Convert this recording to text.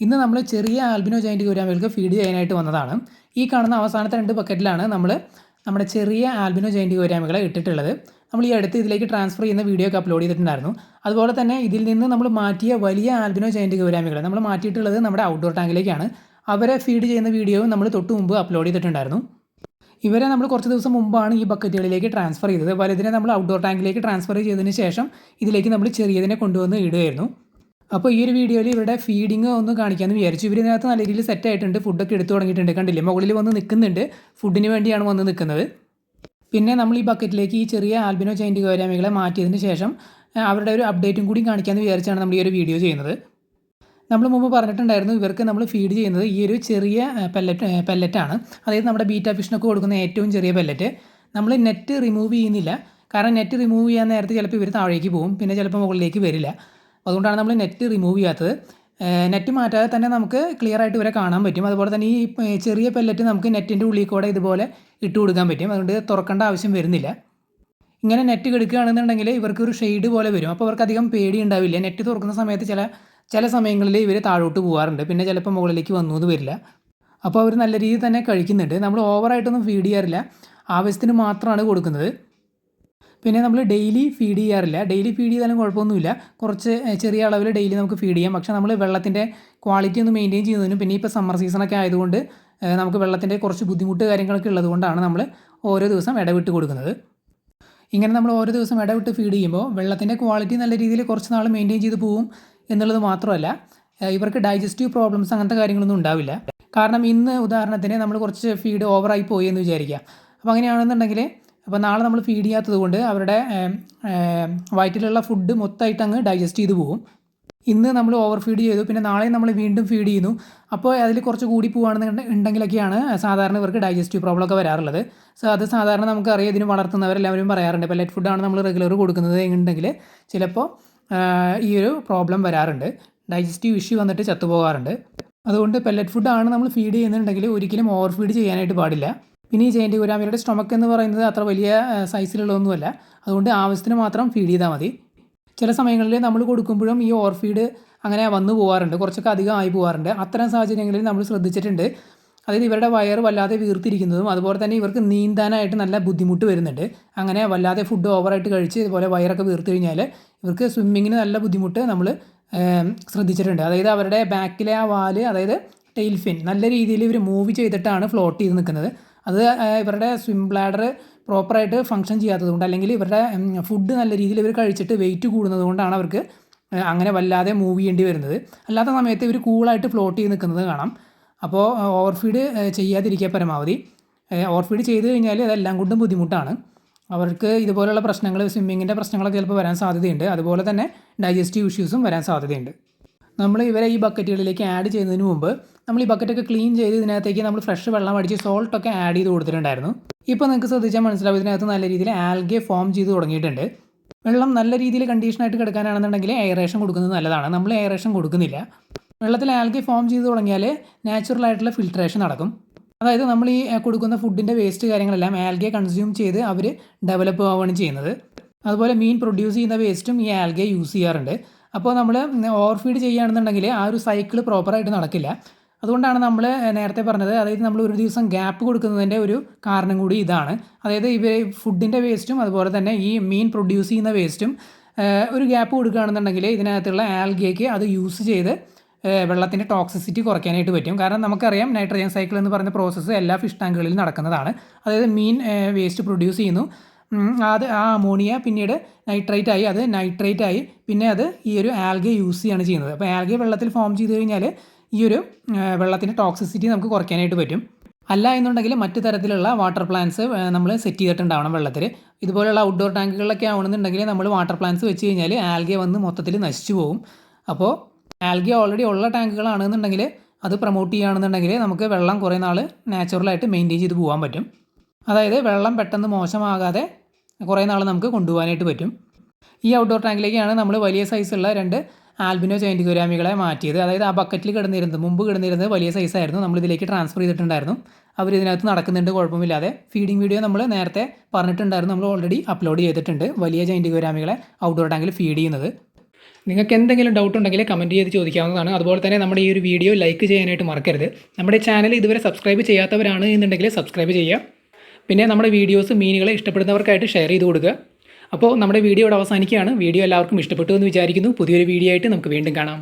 ഇന്ന് നമ്മൾ ചെറിയ ആൽബിനോ ജയന്റ് ഗൗരാമികൾക്ക് ഫീഡ് ചെയ്യാനായിട്ട് വന്നതാണ്. ഈ കാണുന്ന അവസാനത്തെ 2 ബക്കറ്റിലാണ് നമ്മൾ നമ്മുടെ ചെറിയ ആൽബിനോ ജയന്റ് ഗൗരാമികളെ ഇട്ടിട്ടുള്ളത്. നമ്മൾ ഈ അടുത്ത് ഇതിലേക്ക് ട്രാൻസ്ഫർ ചെയ്യുന്ന വീഡിയോ ഒക്കെ അപ്ലോഡ് ചെയ്തിട്ടുണ്ടായിരുന്നു. അതുപോലെ തന്നെ ഇതിൽ നിന്ന് നമ്മൾ മാറ്റിയ വലിയ ആൽബിനോ ജയന്റ് ഗൗരാമികളെ നമ്മൾ മാറ്റിയിട്ടുള്ളത് നമ്മുടെ ഔട്ട്ഡോർ ടാങ്കിലേക്കാണ്. അവരെ ഫീഡ് ചെയ്യുന്ന വീഡിയോയും നമ്മൾ തൊട്ട് മുമ്പ് അപ്ലോഡ് ചെയ്തിട്ടുണ്ടായിരുന്നു. ഇവരെ നമ്മൾ കുറച്ച് ദിവസം മുമ്പാണ് ഈ ബക്കറ്റുകളിലേക്ക് ട്രാൻസ്ഫർ ചെയ്തത്. വലുതിനെ നമ്മൾ ഔട്ട്ഡോർ ടാങ്കിലേക്ക് ട്രാൻസ്ഫർ ചെയ്തതിന് ശേഷം ഇതിലേക്ക് നമ്മൾ ചെറിയതിനെ കൊണ്ടുവന്ന് ഇടുകയായിരുന്നു. അപ്പോൾ ഈ ഒരു വീഡിയോയിൽ ഇവരുടെ ഫീഡിങ് ഒന്ന് കാണിക്കാമെന്ന് വിചാരിച്ചു. ഇവരിതിനകത്ത് നല്ല രീതിയിൽ സെറ്റ് ആയിട്ടുണ്ട്, ഫുഡൊക്കെ എടുത്തു തുടങ്ങിയിട്ടുണ്ട്. കണ്ടില്ലേ, മുകളിൽ വന്ന് നിൽക്കുന്നുണ്ട്, ഫുഡിന് വേണ്ടിയാണ് വന്ന് നിൽക്കുന്നത്. പിന്നെ നമ്മൾ ഈ ബക്കറ്റിലേക്ക് ഈ ചെറിയ ആൽബിനോ ജയന്റ് ഗൗരാമികളെ മാറ്റിയതിന് ശേഷം അവരുടെ ഒരു അപ്ഡേറ്റും കൂടി കാണിക്കാമെന്ന് വിചാരിച്ചാണ് നമ്മൾ ഈ ഒരു വീഡിയോ ചെയ്യുന്നത്. നമ്മൾ മുമ്പ് പറഞ്ഞിട്ടുണ്ടായിരുന്നു, ഇവർക്ക് നമ്മൾ ഫീഡ് ചെയ്യുന്നത് ഈ ഒരു ചെറിയ പെല്ലറ്റാണ്. അതായത് നമ്മുടെ ബീറ്റ ഫിഷിനൊക്കെ കൊടുക്കുന്ന ഏറ്റവും ചെറിയ പെല്ലറ്റ്. നമ്മൾ നെറ്റ് റിമൂവ് ചെയ്യുന്നില്ല, കാരണം നെറ്റ് റിമൂവ് ചെയ്യാൻ നേരത്തെ ചിലപ്പോൾ ഇവർ താഴേക്ക് പോകും, പിന്നെ ചിലപ്പോൾ മുകളിലേക്ക് വരില്ല. അതുകൊണ്ടാണ് നമ്മൾ നെറ്റ് റിമൂവ് ചെയ്യാത്തത്. നെറ്റ് മാറ്റാതെ തന്നെ നമുക്ക് ക്ലിയർ ആയിട്ട് ഇവരെ കാണാൻ പറ്റും. അതുപോലെ തന്നെ ഈ ചെറിയ പെല്ലറ്റ് നമുക്ക് നെറ്റിൻ്റെ ഉള്ളിൽ കൂടെ ഇതുപോലെ ഇട്ട് കൊടുക്കാൻ പറ്റും. അതുകൊണ്ട് തുറക്കേണ്ട ആവശ്യം വരുന്നില്ല. ഇങ്ങനെ നെറ്റ് കെടുക്കുകയാണെന്നുണ്ടെങ്കിൽ ഇവർക്കൊരു ഷെയ്ഡ് പോലെ വരും. അപ്പോൾ അവർക്ക് അധികം പേടി ഉണ്ടാവില്ല. നെറ്റ് തുറക്കുന്ന സമയത്ത് ചില സമയങ്ങളിൽ ഇവർ താഴോട്ട് പോകാറുണ്ട്, പിന്നെ ചിലപ്പോൾ മുകളിലേക്ക് വന്നു എന്ന് വരില്ല. അപ്പോൾ അവർ നല്ല രീതിയിൽ തന്നെ കഴിക്കുന്നുണ്ട്. നമ്മൾ ഓവറായിട്ടൊന്നും ഫീഡ് ചെയ്യാറില്ല, ആവശ്യത്തിന് മാത്രമാണ് കൊടുക്കുന്നത്. പിന്നെ നമ്മൾ ഡെയിലി ഫീഡ് ചെയ്യാറില്ല. ഡെയിലി ഫീഡ് ചെയ്താലും കുഴപ്പമൊന്നുമില്ല, കുറച്ച് ചെറിയ അളവിൽ ഡെയിലി നമുക്ക് ഫീഡ് ചെയ്യാം. പക്ഷേ നമ്മൾ വെള്ളത്തിൻ്റെ ക്വാളിറ്റി ഒന്ന് മെയിൻറ്റെയിൻ ചെയ്യുന്നതിനും, പിന്നെ ഇപ്പോൾ സമ്മർ സീസണൊക്കെ ആയതുകൊണ്ട് നമുക്ക് വെള്ളത്തിൻ്റെ കുറച്ച് ബുദ്ധിമുട്ട് കാര്യങ്ങളൊക്കെ ഉള്ളതുകൊണ്ടാണ് നമ്മൾ ഓരോ ദിവസം ഇടവിട്ട് കൊടുക്കുന്നത്. ഇങ്ങനെ നമ്മൾ ഓരോ ദിവസം ഇടവിട്ട് ഫീഡ് ചെയ്യുമ്പോൾ വെള്ളത്തിൻ്റെ ക്വാളിറ്റി നല്ല രീതിയിൽ കുറച്ച് നാൾ മെയിൻറ്റെയിൻ ചെയ്ത് പോകും എന്നുള്ളത് മാത്രമല്ല, ഇവർക്ക് ഡൈജസ്റ്റീവ് പ്രോബ്ലംസ് അങ്ങനത്തെ കാര്യങ്ങളൊന്നും ഉണ്ടാവില്ല. കാരണം ഇന്ന് ഉദാഹരണത്തിന് നമ്മൾ കുറച്ച് ഫീഡ് ഓവറായി പോയി എന്ന് വിചാരിക്കുക. അപ്പോൾ അങ്ങനെയാണെന്നുണ്ടെങ്കിൽ അപ്പോൾ നാളെ നമ്മൾ ഫീഡ് ചെയ്യാത്തത് കൊണ്ട് അവരുടെ വയറ്റിലുള്ള ഫുഡ് മൊത്തമായിട്ട് അങ്ങ് ഡൈജസ്റ്റ് ചെയ്ത് പോകും. ഇന്ന് നമ്മൾ ഓവർ ഫീഡ് ചെയ്തു, പിന്നെ നാളെ നമ്മൾ വീണ്ടും ഫീഡ് ചെയ്യുന്നു. അപ്പോൾ അതിൽ കുറച്ച് കൂടി പോകുകയാണെന്നുണ്ടെങ്കിലൊക്കെയാണ് സാധാരണ ഇവർക്ക് ഡൈജസ്റ്റീവ് പ്രോബ്ലം ഒക്കെ വരാറുള്ളത്. അത് സാധാരണ നമുക്കറിയാം, ഇതിന് വളർത്തുന്നവരെല്ലാവരും പറയാറുണ്ട്, പെല്ലറ്റ് ഫുഡാണ് നമ്മൾ റെഗുലർ കൊടുക്കുന്നത് എന്നുണ്ടെങ്കിൽ ചിലപ്പോൾ ഈ ഒരു പ്രോബ്ലം വരാറുണ്ട്, ഡൈജസ്റ്റീവ് ഇഷ്യൂ വന്നിട്ട് ചത്തുപോകാറുണ്ട്. അതുകൊണ്ട് പെല്ലറ്റ് ഫുഡാണ് നമ്മൾ ഫീഡ് ചെയ്യുന്നുണ്ടെങ്കിൽ ഒരിക്കലും ഓവർ ഫീഡ് ചെയ്യാനായിട്ട് പാടില്ല. പിന്നെ ഈ ജയന്റ് ഗൗരാമികളുടെ സ്റ്റൊമക്ക് എന്ന് പറയുന്നത് അത്ര വലിയ സൈസിലുള്ളതൊന്നുമല്ല, അതുകൊണ്ട് ആവശ്യത്തിന് മാത്രം ഫീഡ് ചെയ്താൽ മതി. ചില സമയങ്ങളിൽ നമ്മൾ കൊടുക്കുമ്പോഴും ഈ ഓവർ ഫീഡ് അങ്ങനെ വന്നു പോകാറുണ്ട്, കുറച്ചൊക്കെ അധികം ആയി പോകാറുണ്ട്. അത്തരം സാഹചര്യങ്ങളിൽ നമ്മൾ ശ്രദ്ധിച്ചിട്ടുണ്ട്. അതായത് ഇവരുടെ വയറ് വല്ലാതെ വീർത്തിരിക്കുന്നതും, അതുപോലെ തന്നെ ഇവർക്ക് നീന്താനായിട്ട് നല്ല ബുദ്ധിമുട്ട് വരുന്നുണ്ട്. അങ്ങനെ വല്ലാതെ ഫുഡ് ഓവറായിട്ട് കഴിച്ച് ഇതുപോലെ വയറൊക്കെ വീർത്ത് കഴിഞ്ഞാൽ ഇവർക്ക് സ്വിമ്മിങ്ങിന് നല്ല ബുദ്ധിമുട്ട് നമ്മൾ ശ്രദ്ധിച്ചിട്ടുണ്ട്. അതായത് അവരുടെ ബാക്കിലെ ആ വാല്, അതായത് ടെയിൽ ഫിൻ, നല്ല രീതിയിൽ ഇവർ മൂവ് ചെയ്തിട്ടാണ് ഫ്ലോട്ട് ചെയ്ത് നിൽക്കുന്നത്. അത് ഇവരുടെ സ്വിം ബ്ലാഡർ പ്രോപ്പറായിട്ട് ഫങ്ഷൻ ചെയ്യാത്തതുകൊണ്ട്, അല്ലെങ്കിൽ ഇവരുടെ ഫുഡ് നല്ല രീതിയിൽ ഇവർ കഴിച്ചിട്ട് വെയിറ്റ് കൂടുന്നത് കൊണ്ടാണ് അവർക്ക് അങ്ങനെ വല്ലാതെ മൂവ് ചെയ്യേണ്ടി വരുന്നത്. അല്ലാത്ത സമയത്ത് ഇവർ കൂളായിട്ട് ഫ്ലോട്ട് ചെയ്ത് നിൽക്കുന്നത് കാണാം. അപ്പോൾ ഓവർ ഫീഡ് ചെയ്യാതിരിക്കുക പരമാവധി. ഓവർ ഫീഡ് ചെയ്ത് കഴിഞ്ഞാൽ അതെല്ലാം കൊണ്ടും ബുദ്ധിമുട്ടാണ്. അവർക്ക് ഇതുപോലുള്ള പ്രശ്നങ്ങൾ, സ്വിമ്മിങ്ങിൻ്റെ പ്രശ്നങ്ങളൊക്കെ ചിലപ്പോൾ വരാൻ സാധ്യതയുണ്ട്. അതുപോലെ തന്നെ ഡൈജസ്റ്റീവ് ഇഷ്യൂസും വരാൻ സാധ്യതയുണ്ട്. നമ്മൾ ഇവരെ ഈ ബക്കറ്റുകളിലേക്ക് ആഡ് ചെയ്യുന്നതിന് മുമ്പ് നമ്മൾ ഈ ബക്കറ്റൊക്കെ ക്ലീൻ ചെയ്ത് ഇതിനകത്തേക്ക് നമ്മൾ ഫ്രഷ് വെള്ളം അടിച്ച് സോൾട്ടൊക്കെ ആഡ് ചെയ്ത് കൊടുത്തിട്ടുണ്ടായിരുന്നു. ഇപ്പോൾ നിങ്ങൾക്ക് ശ്രദ്ധിച്ചാൽ മനസ്സിലാവും, ഇതിനകത്ത് നല്ല രീതിയിൽ ആൽഗെ ഫോം ചെയ്ത് തുടങ്ങിയിട്ടുണ്ട്. വെള്ളം നല്ല രീതിയിൽ കണ്ടീഷനായിട്ട് കിടക്കാനാണെന്നുണ്ടെങ്കിൽ എയറേഷൻ കൊടുക്കുന്നത് നല്ലതാണ്. നമ്മൾ എയറേഷൻ കൊടുക്കുന്നില്ല. വെള്ളത്തിൽ ആൽഗെ ഫോം ചെയ്ത് തുടങ്ങിയാൽ നാച്ചുറലായിട്ടുള്ള ഫിൽട്രേഷൻ നടക്കും. അതായത് നമ്മൾ ഈ കൊടുക്കുന്ന ഫുഡിൻ്റെ വേസ്റ്റ് കാര്യങ്ങളെല്ലാം ആൽഗെ കൺസ്യൂം ചെയ്ത് അവർ ഡെവലപ്പ് ആവുകയാണ് ചെയ്യുന്നത്. അതുപോലെ മീൻ പ്രൊഡ്യൂസ് ചെയ്യുന്ന വേസ്റ്റും ഈ ആൽഗെ യൂസ് ചെയ്യാറുണ്ട്. അപ്പോൾ നമ്മൾ ഓവർ ഫീഡ് ചെയ്യുകയാണെന്നുണ്ടെങ്കിൽ ആ ഒരു സൈക്കിൾ പ്രോപ്പറായിട്ട് നടക്കില്ല. അതുകൊണ്ടാണ് നമ്മൾ നേരത്തെ പറഞ്ഞത്, അതായത് നമ്മൾ ഒരു ദിവസം ഗ്യാപ്പ് കൊടുക്കുന്നതിൻ്റെ ഒരു കാരണം കൂടി ഇതാണ്. അതായത് ഇവർ ഫുഡിൻ്റെ വേസ്റ്റും അതുപോലെ തന്നെ ഈ മീൻ പ്രൊഡ്യൂസ് ചെയ്യുന്ന വേസ്റ്റും ഒരു ഗ്യാപ്പ് കൊടുക്കുകയാണെന്നുണ്ടെങ്കിൽ ഇതിനകത്തുള്ള ആൽഗേക്ക് അത് യൂസ് ചെയ്ത് വെള്ളത്തിൻ്റെ ടോക്സിസിറ്റി കുറയ്ക്കാനായിട്ട് പറ്റും. കാരണം നമുക്കറിയാം, നൈട്രജൻ സൈക്കിൾ എന്ന് പറയുന്ന പ്രോസസ്സ് എല്ലാ ഫിഷ് ടാങ്കുകളിലും നടക്കുന്നതാണ്. അതായത് മീൻ വേസ്റ്റ് പ്രൊഡ്യൂസ് ചെയ്യുന്നു, അത് ആ അമോണിയ പിന്നീട് നൈട്രേറ്റായി, അത് നൈട്രേറ്റായി, പിന്നെ അത് ഈ ഒരു ആൽഗെ യൂസ് ചെയ്യുകയാണ് ചെയ്യുന്നത്. അപ്പോൾ ആൽഗെ വെള്ളത്തിൽ ഫോം ചെയ്ത് കഴിഞ്ഞാൽ ഈ ഒരു വെള്ളത്തിൻ്റെ ടോക്സിസിറ്റി നമുക്ക് കുറയ്ക്കാനായിട്ട് പറ്റും. അല്ല എന്നുണ്ടെങ്കിൽ മറ്റു തരത്തിലുള്ള വാട്ടർ പ്ലാന്റ്സ് നമ്മൾ സെറ്റ് ചെയ്തിട്ടുണ്ടാവണം വെള്ളത്തിൽ. ഇതുപോലെയുള്ള ഔട്ട്ഡോർ ടാങ്കുകളിലൊക്കെ ആവണമെന്നുണ്ടെങ്കിൽ നമ്മൾ വാട്ടർ പ്ലാന്റ്സ് വെച്ച് കഴിഞ്ഞാൽ ആൽഗെ വന്ന് മൊത്തത്തിൽ നശിച്ചു പോകും. അപ്പോൾ ആൽഗെ ഓൾറെഡി ഉള്ള ടാങ്കുകളാണെന്നുണ്ടെങ്കിൽ അത് പ്രൊമോട്ട് ചെയ്യുകയാണെന്നുണ്ടെങ്കിൽ നമുക്ക് വെള്ളം കുറേ നാൾ നാച്ചുറലായിട്ട് മെയിൻറ്റെയിൻ ചെയ്ത് പോകാൻ പറ്റും. അതായത് വെള്ളം പെട്ടെന്ന് മോശമാകാതെ കുറേ നാൾ നമുക്ക് കൊണ്ടുപോകാനായിട്ട് പറ്റും. ഈ ഔട്ട്ഡോർ ടാങ്കിലേക്കാണ് നമ്മൾ വലിയ സൈസുള്ള 2 ആൽബിനോ ജയന്റ് ഗൗരാമികളെ മാറ്റിയത്. അതായത് ആ ബക്കറ്റിൽ മുമ്പ് കിടന്നിരുന്നത് വലിയ സൈസായിരുന്നു, നമ്മളിതിലേക്ക് ട്രാൻസ്ഫർ ചെയ്തിട്ടുണ്ടായിരുന്നു. അവരിതിനകത്ത് നടക്കുന്നുണ്ട് കുഴപ്പമില്ലാതെ. ഫീഡിങ് വീഡിയോ നമ്മൾ നേരത്തെ പറഞ്ഞിട്ടുണ്ടായിരുന്നു, നമ്മൾ ഓൾറെഡി അപ്ലോഡ് ചെയ്തിട്ടുണ്ട് വലിയ ജയന്റ് ഗൗരാമികളെ ഔട്ട്ഡോർ ടാങ്കിൽ ഫീഡ് ചെയ്യുന്നത്. നിങ്ങൾക്ക് എന്തെങ്കിലും ഡൗട്ട് ഉണ്ടെങ്കിൽ കമൻറ്റ് ചെയ്ത് ചോദിക്കാവുന്നതാണ്. അതുപോലെ തന്നെ നമ്മുടെ ഈ ഒരു വീഡിയോ ലൈക്ക് ചെയ്യാനായിട്ട് മറക്കരുത്. നമ്മുടെ ചാനൽ ഇതുവരെ സബ്സ്ക്രൈബ് ചെയ്യാത്തവരാണ് എന്നുണ്ടെങ്കിൽ സബ്സ്ക്രൈബ് ചെയ്യുക. പിന്നെ നമ്മുടെ വീഡിയോസ് മീനുകളെ ഇഷ്ടപ്പെടുന്നവർക്കായിട്ട് ഷെയർ ചെയ്ത് കൊടുക്കുക. അപ്പോൾ നമ്മുടെ വീഡിയോ ഇവിടെ അവസാനിക്കുകയാണ്. വീഡിയോ എല്ലാവർക്കും ഇഷ്ടപ്പെട്ടു എന്ന് വിചാരിക്കുന്നു. പുതിയൊരു വീഡിയോ ആയിട്ട് നമുക്ക് വീണ്ടും കാണാം.